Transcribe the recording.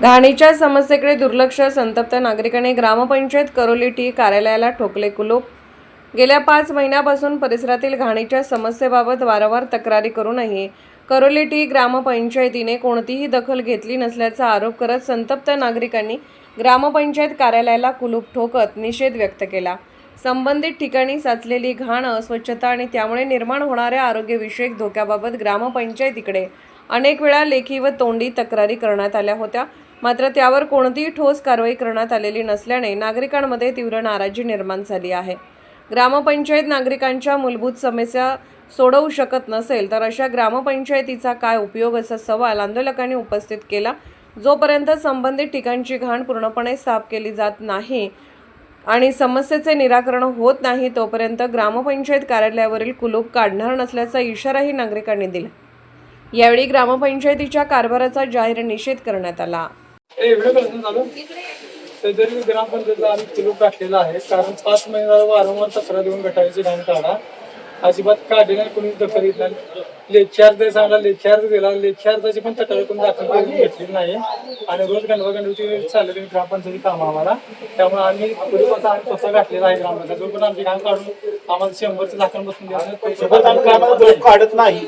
घाणीच्या समस्येकडे दुर्लक्ष, संतप्त नागरिकांनी ग्रामपंचायत करोली टी कार्यालयाला ठोकले कुलूप। गेल्या 5 महिन्यापासून परिसरातील घाणीच्या समस्येबाबत वारंवार तक्रारी करूनही करोली टी ग्रामपंचायतीने कोणतीही दखल घेतली नसल्याचा आरोप करत संतप्त नागरिकांनी ग्रामपंचायत कार्यालयाला कुलूप ठोकत निषेध व्यक्त केला। संबंधित ठिकाणी साचलेली घाण, अस्वच्छता आणि त्यामुळे निर्माण होणाऱ्या आरोग्यविषयक धोक्याबाबत ग्रामपंचायतीकडे अनेक वेळा लेखी व तोंडी तक्रारी करण्यात आल्या होत्या, मात्र त्यावर कोणतीही ठोस कारवाई करण्यात आलेली नसल्याने नागरिकांमध्ये तीव्र नाराजी निर्माण झाली आहे। ग्रामपंचायत नागरिकांच्या मूलभूत समस्या सोडवू शकत नसेल तर अशा ग्रामपंचायतीचा काय उपयोग, असा सवाल आंदोलकांनी उपस्थित केला। जोपर्यंत संबंधित ठिकाणची घाण पूर्णपणे साफ केली जात नाही आणि समस्येचे निराकरण होत नाही तोपर्यंत ग्रामपंचायत कार्यालयावरील कुलूप काढणार नसल्याचा इशाराही नागरिकांनी दिला। यावेळी ग्रामपंचायतीच्या कारभाराचा जाहीर निषेध करण्यात आला। ग्रामपंचायतीला आम्ही कुलूप टाकलेला आहे, कारण 5 महिन्याला वारंवार तक्रार देऊन गटारीची घाण काढा, अजिबात काढली नाही, कोणीच दखल घेत नाही। लेचार्ज सांगला, लेचार्ज दिला, लेचार्जाची पण तक्रार कोणी दाखल करून घेतली नाही आणि रोज गणवागंडूची चाललेली ग्रामपंचायती काम आम्हाला, त्यामुळे आम्ही कुलूपाचा आम्ही स्वतः घातलेला आहे ग्रामपंचायत। जो पण आमची घाण काढून आम्हाला 100चं झाकण बसून द्यायचं, काढत नाही।